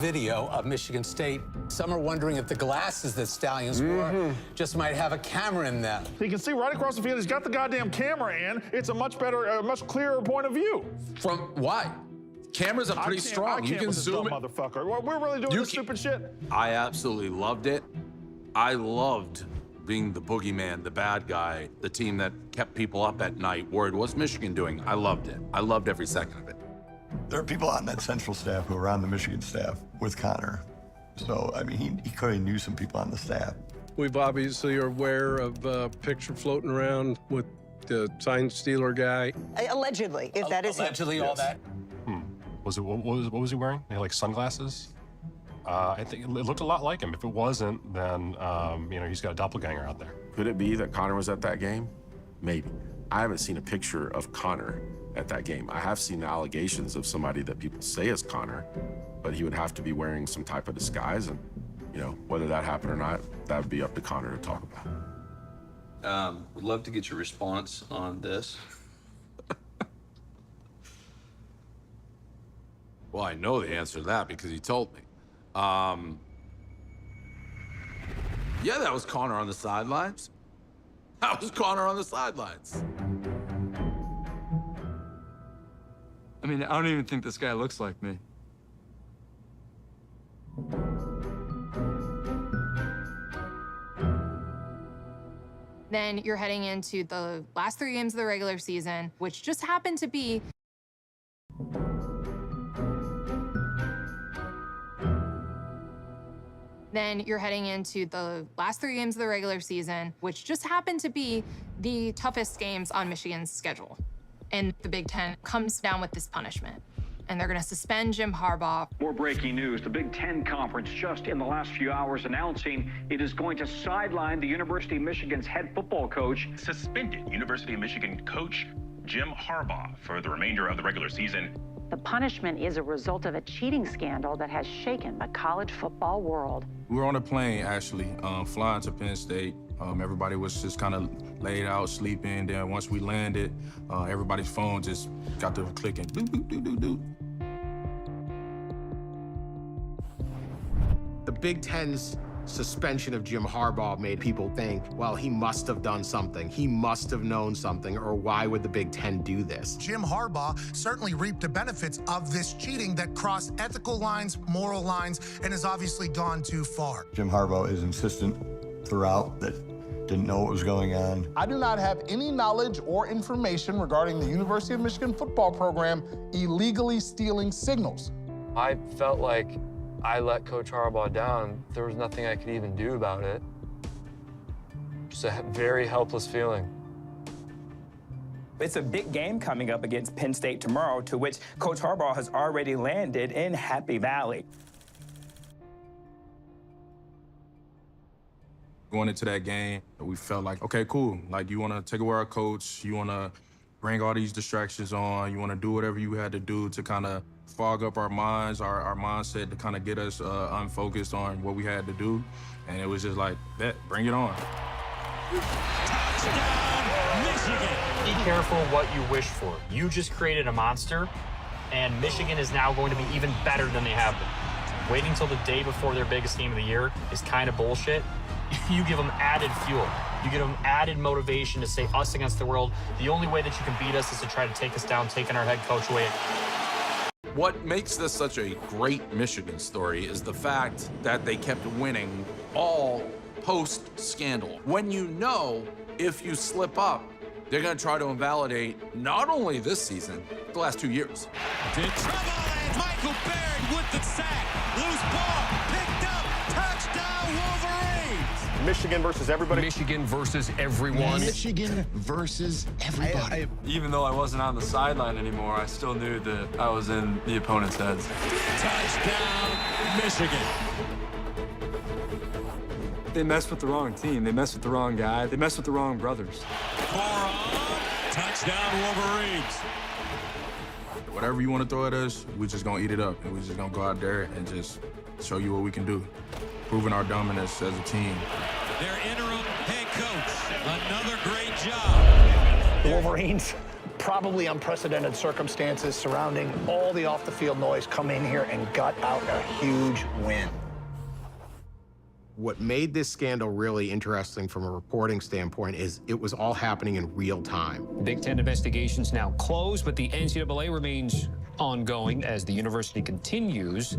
Video of Michigan State. Some are wondering if the glasses that Stalions wore just might have a camera in them. You can see right across the field, he's got the goddamn camera in. It's a much better, much clearer point of view. From why? Cameras are pretty strong. You can zoom it. Motherfucker. We're really doing this stupid shit. I absolutely loved it. I loved being the boogeyman, the bad guy, the team that kept people up at night, worried what's Michigan doing. I loved it. I loved every second of it. There are people on that Central staff who are on the Michigan staff with Connor. So, I mean, he clearly knew some people on the staff. We've obviously are aware of a picture floating around with the sign stealer guy. Allegedly, if that is allegedly all that. What was he wearing? He had like sunglasses? I think it looked a lot like him. If it wasn't, then you know, he's got a doppelganger out there. Could it be that Connor was at that game? Maybe. I haven't seen a picture of Connor at that game. I have seen the allegations of somebody that people say is Connor, but he would have to be wearing some type of disguise, and you know, whether that happened or not, that would be up to Connor to talk about. Would love to get your response on this. Well, I know the answer to that because he told me. Yeah, that was Connor on the sidelines. That was Connor on the sidelines. I mean, I don't even think this guy looks like me. Then you're heading into the last 3 games of the regular season, which just happened to be Then you're heading into the last 3 games of the regular season, which just happened to be the toughest games on Michigan's schedule. And the Big Ten comes down with this punishment. And they're going to suspend Jim Harbaugh. More breaking news. The Big Ten Conference just in the last few hours announcing it is going to sideline the University of Michigan's head football coach. Suspended University of Michigan coach Jim Harbaugh for the remainder of the regular season. The punishment is a result of a cheating scandal that has shaken the college football world. We were on a plane, actually, flying to Penn State. Everybody was just kind of laid out, sleeping. Then once we landed, everybody's phone just got to clicking. Doot, doot, doot, doot, doot. The Big Ten's suspension of Jim Harbaugh made people think, well, he must have done something. He must have known something, or why would the Big Ten do this? Jim Harbaugh certainly reaped the benefits of this cheating that crossed ethical lines, moral lines, and has obviously gone too far. Jim Harbaugh is insistent throughout that didn't know what was going on. I do not have any knowledge or information regarding the University of Michigan football program illegally stealing signals. I felt like I let Coach Harbaugh down. There was nothing I could even do about it. Just a very helpless feeling. It's a big game coming up against Penn State tomorrow, to which Coach Harbaugh has already landed in Happy Valley. Going into that game, we felt like, okay, cool. Like, you want to take away our coach, you want to bring all these distractions on, you want to do whatever you had to do to kind of fog up our minds, our mindset, to kind of get us unfocused on what we had to do. And it was just like, bet, bring it on. Touchdown, Michigan! Be careful what you wish for. You just created a monster, and Michigan is now going to be even better than they have been. Waiting till the day before their biggest game of the year is kind of bullshit. You give them added fuel. You give them added motivation to say us against the world. The only way that you can beat us is to try to take us down, taking our head coach away. What makes this such a great Michigan story is the fact that they kept winning all post-scandal. When you know if you slip up, they're going to try to invalidate not only this season, but the last 2 years. To trouble, and Michael Baird with the sack. Loose ball, picked up, touchdown Wolverines! Michigan versus everybody. Michigan versus everyone. Michigan versus everybody. Even though I wasn't on the sideline anymore, I still knew that I was in the opponent's heads. Touchdown, Michigan! They messed with the wrong team. They messed with the wrong guy. They messed with the wrong brothers. Touchdown, Wolverines! Whatever you want to throw at us, we're just going to eat it up. And we're just going to go out there and just show you what we can do. Proving our dominance as a team. Their interim head coach, another great job. The Wolverines probably unprecedented circumstances surrounding all the off-the-field noise, come in here and gut out a huge win. What made this scandal really interesting from a reporting standpoint is it was all happening in real time. Big Ten investigations now closed, but the NCAA remains ongoing as the university continues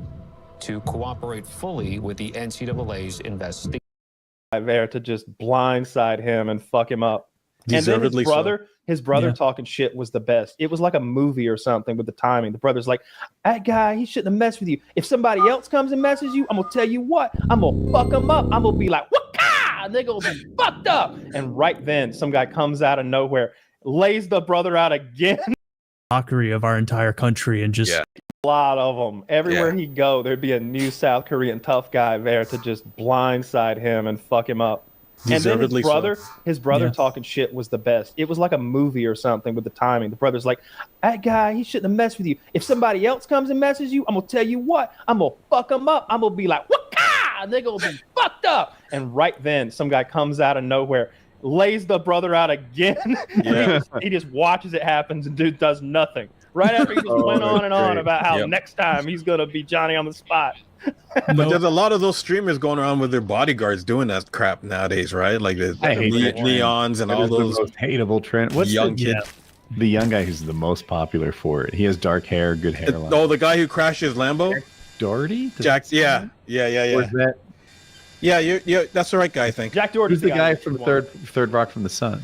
to cooperate fully with the NCAA's investigation. There to just blindside him and fuck him up. And then his brother talking shit was the best. It was like a movie or something with the timing. The brother's like, that guy, he shouldn't have messed with you. If somebody else comes and messes you, I'm gonna tell you what, I'm gonna fuck him up. I'm gonna be like, waka! And they're gonna be fucked up. And right then, some guy comes out of nowhere, lays the brother out again. Mockery of our entire country and just a lot of them. Everywhere he'd go, there'd be a new South Korean tough guy there to just blindside him and fuck him up. And then his brother talking shit was the best. It was like a movie or something with the timing. The brother's like, that guy, he shouldn't have messed with you. If somebody else comes and messes you, I'm gonna tell you what, I'm gonna fuck him up. I'm gonna be like, waka! And they're gonna be fucked up. And right then, some guy comes out of nowhere, lays the brother out again. He just watches it happen and dude does nothing. Right after he just went on and on about how next time he's gonna be Johnny on the spot. But there's a lot of those streamers going around with their bodyguards doing that crap nowadays, right? Like the Leons and all those most hateable trend. What's young kids. The young guy who's the most popular for it. He has dark hair, good hairline. Oh, the guy who crashed his Lambo? Jack Doherty? Yeah. Where's that? Yeah, that's the right guy, I think. Jack Doherty's Who's the guy from Third Rock from the Sun?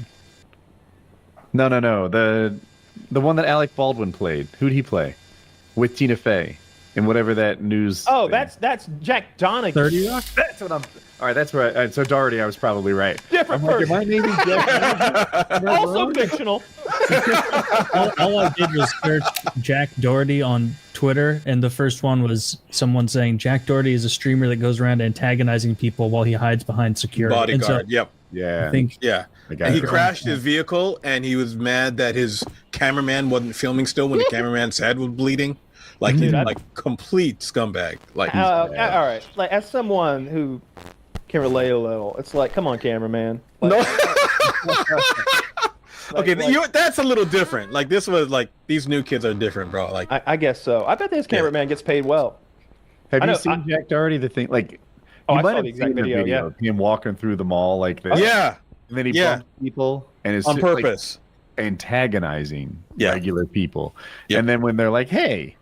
No. The one that Alec Baldwin played. Who'd he play? With Tina Fey. And whatever that news. Oh, that's Jack Donaghy. 30 Rock? That's what I'm. All right, that's right. So Doherty, I was probably right. Different person. My name is Jack. Also fictional. all I did was search Jack Doherty on Twitter, and the first one was someone saying Jack Doherty is a streamer that goes around antagonizing people while he hides behind security. Bodyguard. Yeah. I think. Yeah. And he crashed his vehicle, and he was mad that his cameraman wasn't filming still when the cameraman's head was bleeding. Like, complete scumbag. Like, all right. Like, as someone who can relate a little, it's like, come on, cameraman. Like, okay, that's a little different. Like, this was like these new kids are different, bro. Like, I guess so. I bet this cameraman gets paid well. Have you seen Jack Doherty? The thing, like, I you might saw have the exact seen the video of him walking through the mall like this. Yeah. And then he bumps people and is on purpose antagonizing regular people. And then when they're like, hey,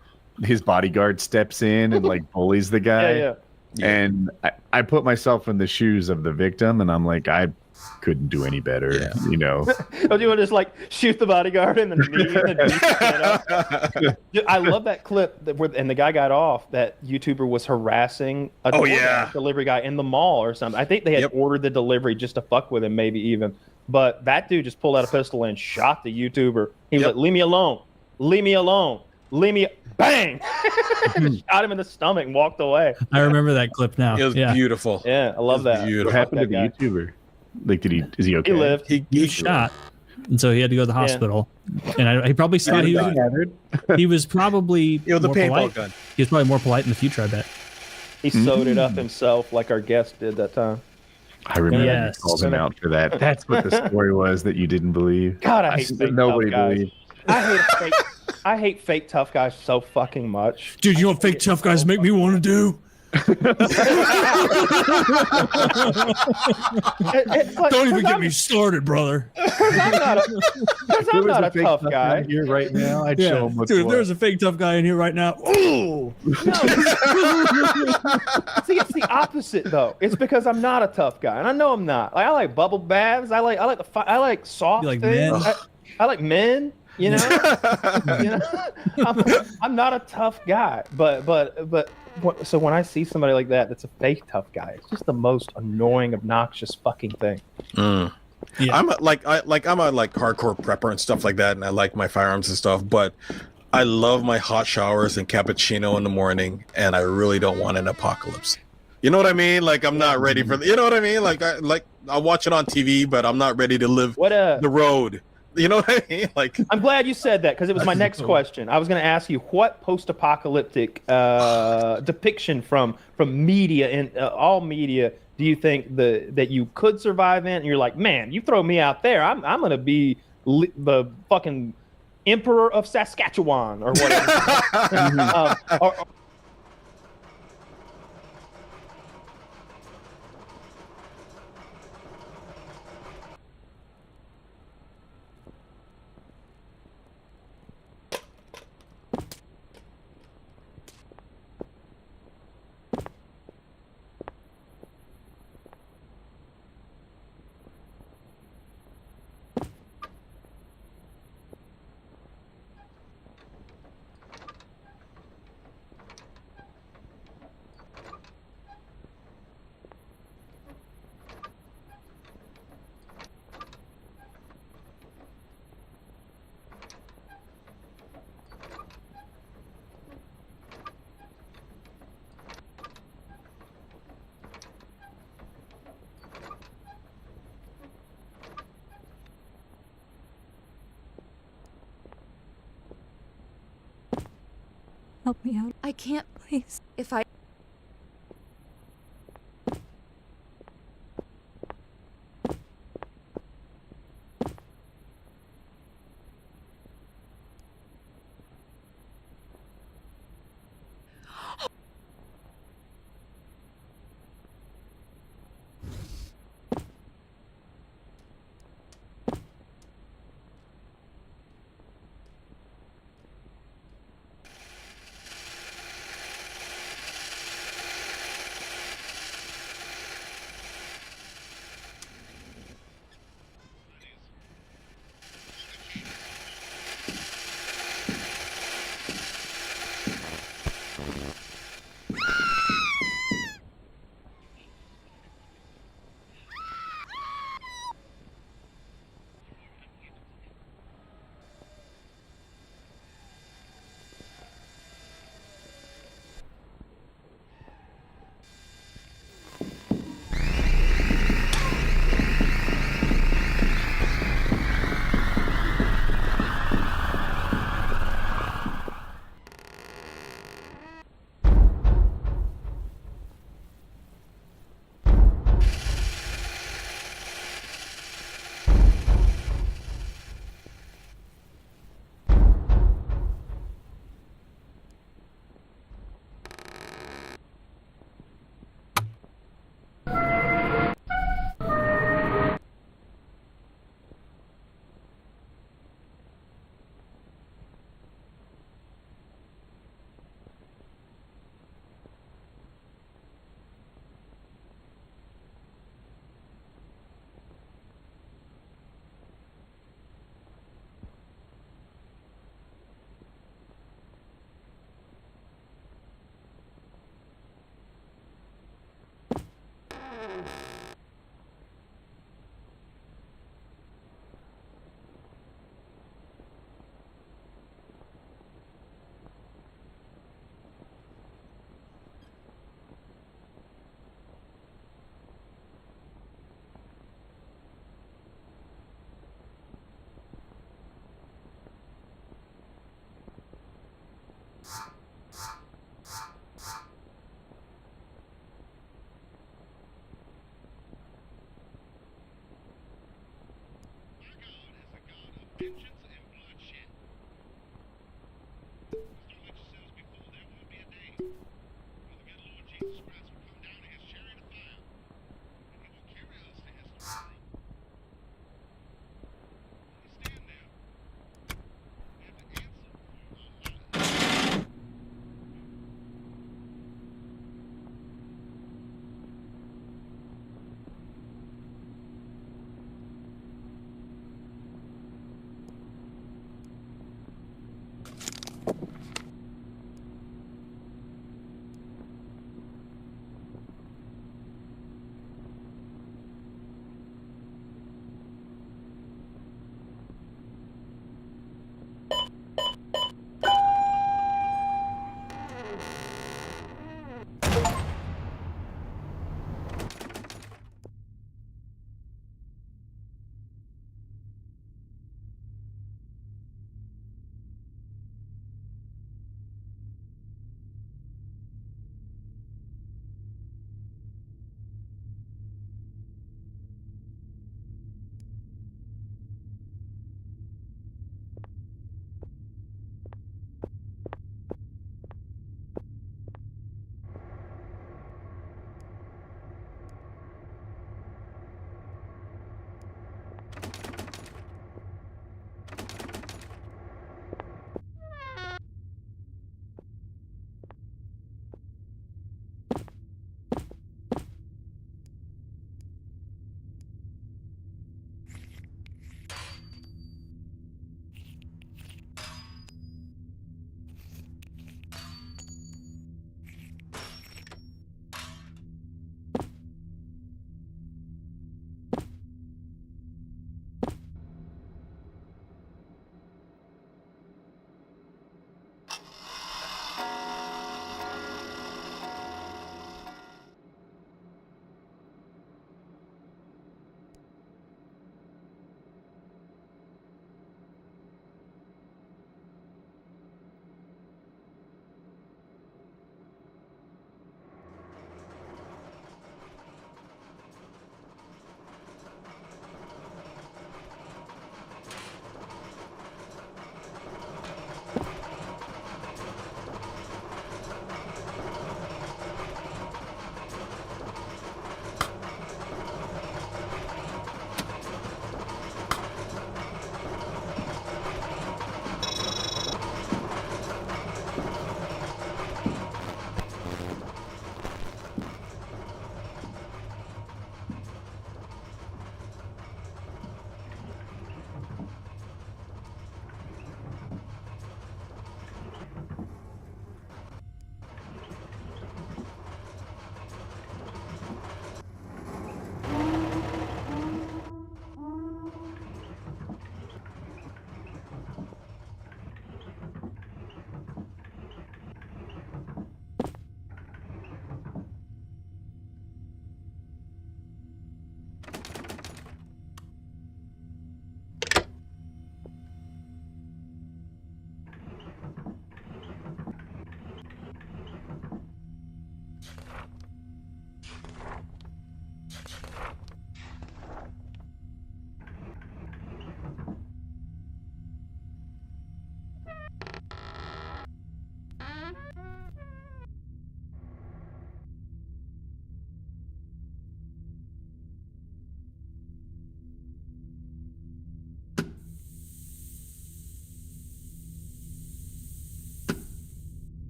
his bodyguard steps in and like bullies the guy. And I put myself in the shoes of the victim, and I'm like, I couldn't do any better, you know. Don't you want to just like shoot the bodyguard in the knee? Dude, I love that clip and the guy got off. That YouTuber was harassing a delivery guy in the mall or something. I think they had ordered the delivery just to fuck with him, maybe even. But that dude just pulled out a pistol and shot the YouTuber. He was like, leave me alone. Leave me alone. Leave me. Bang! Shot him in the stomach and walked away. I remember that clip now. It was beautiful. Yeah, I love that. What happened to the YouTuber? Like, is he okay? He lived. He shot, and so he had to go to the hospital. And he probably thought he was probably the paintball polite. gun. Mm-hmm. He was probably more polite in the future, I bet. He sewed it up himself like our guest did that time. I remember you called him out for that. That's what the story was that you didn't believe. God, I hate fake nobody tough guys. believed. I hate fake tough guys so fucking much. Dude, you know what fake tough guys make me want to do? Don't even get me started, brother. I'm not a tough guy here right now. I'd show him what's dude, if what. there's a fake tough guy in here right now, ooh. See, it's the opposite though. It's because I'm not a tough guy, and I know I'm not. Like I like bubble baths. I like soft You like things. men? I like men. You know, I'm not a tough guy, but so when I see somebody like that, that's a fake tough guy. It's just the most annoying, obnoxious fucking thing. Yeah. I'm a hardcore prepper and stuff like that, and I like my firearms and stuff, but I love my hot showers and cappuccino in the morning, and I really don't want an apocalypse. You know what I mean? Like I'm not ready for you know what I mean? Like I watch it on TV, but I'm not ready to live the road. You know what I mean? Like I'm glad you said that because it was my next question. I was going to ask you what post-apocalyptic depiction from media and all media do you think that you could survive in? And you're like, man, you throw me out there, I'm going to be the fucking Emperor of Saskatchewan or whatever. Help me out. I can't, please. If I...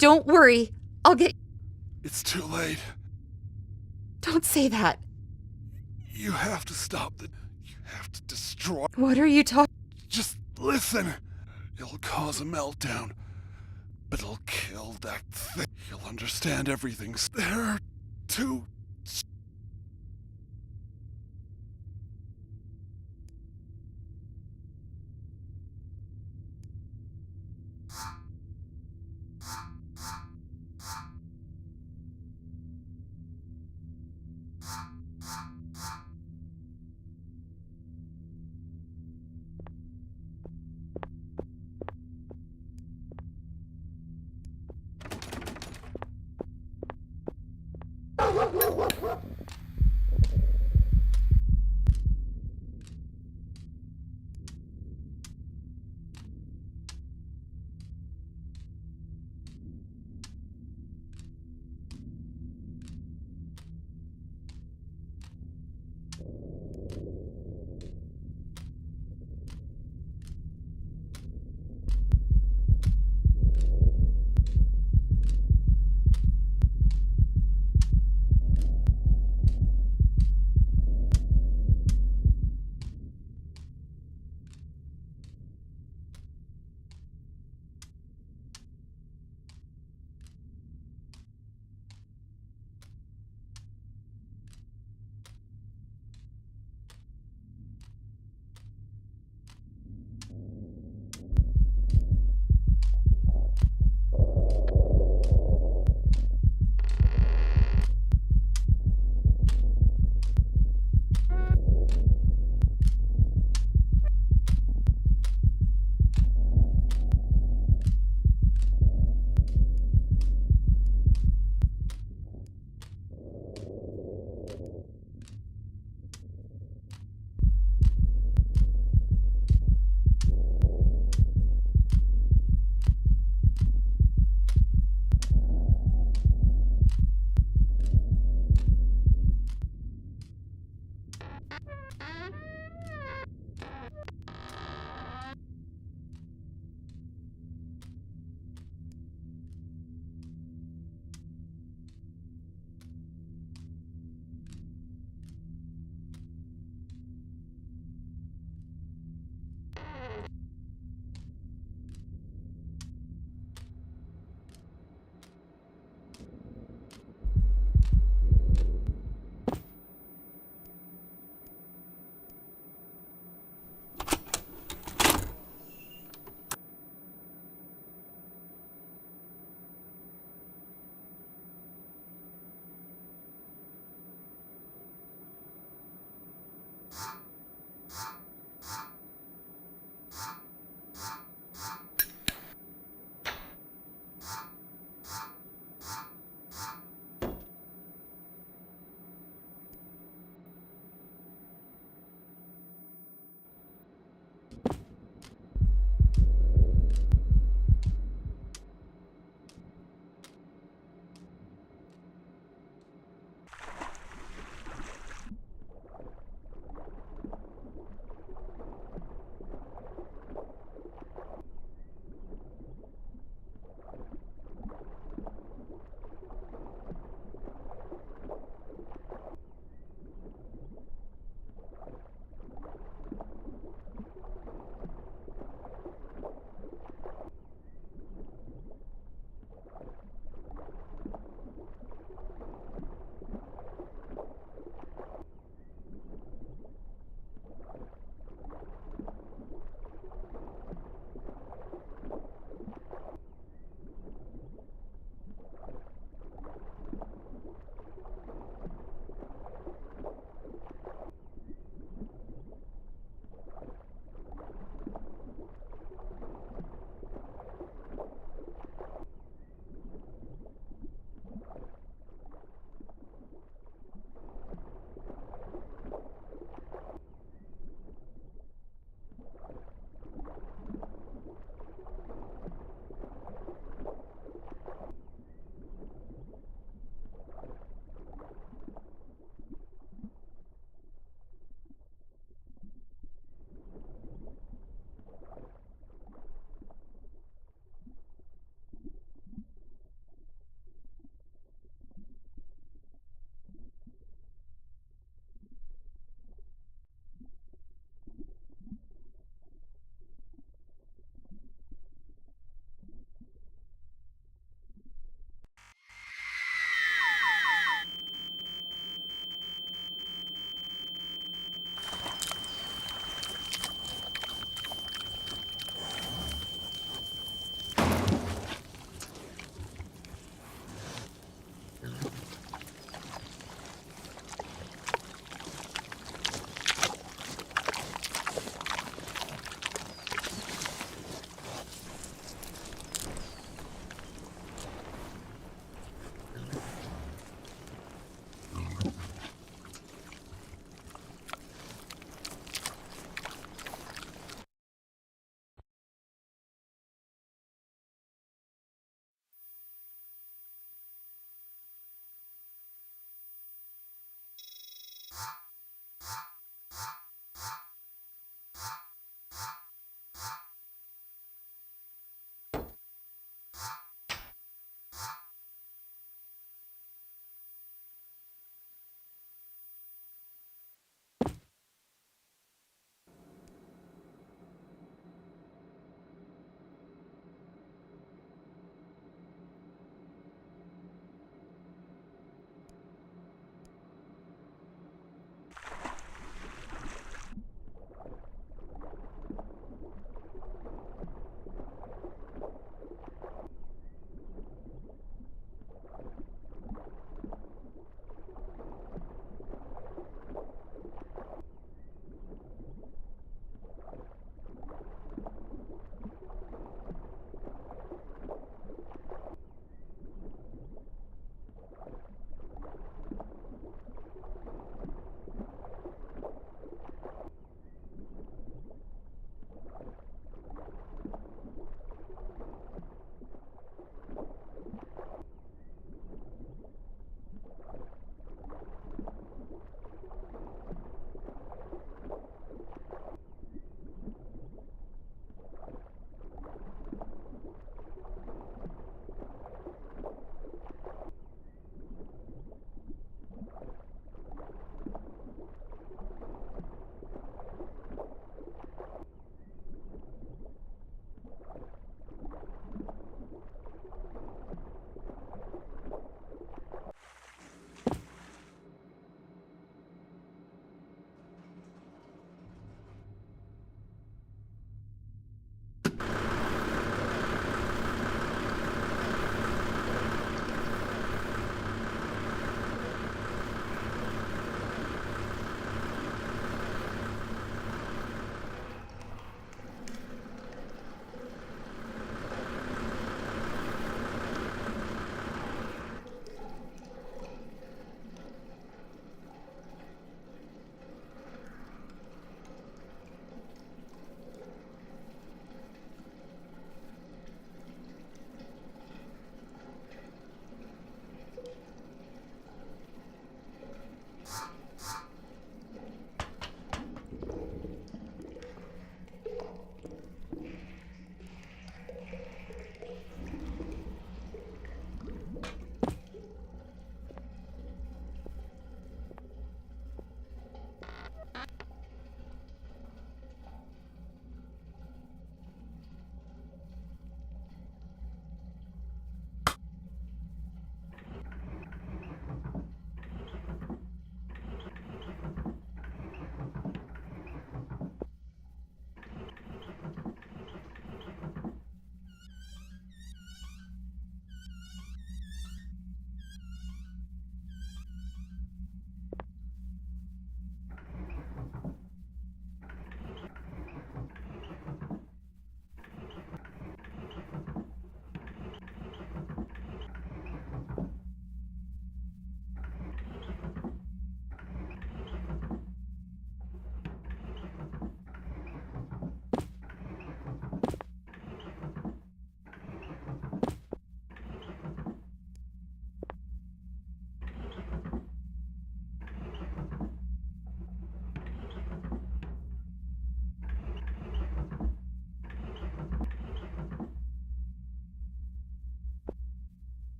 Don't worry. I'll get... It's too late. Don't say that. You have to stop the... You have to destroy... What are you talking... Just listen. It'll cause a meltdown, but it'll kill that thing. You'll understand everything. There to...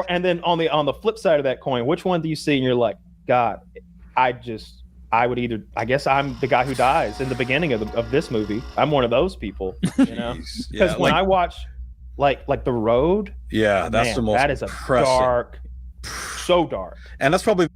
And then on the flip side of that coin, which one do you see and you're like, God, I guess I'm the guy who dies in the beginning of this movie. I'm one of those people, you know? Because when I watch like The Road, that's the most that is a depressing. so dark. And that's probably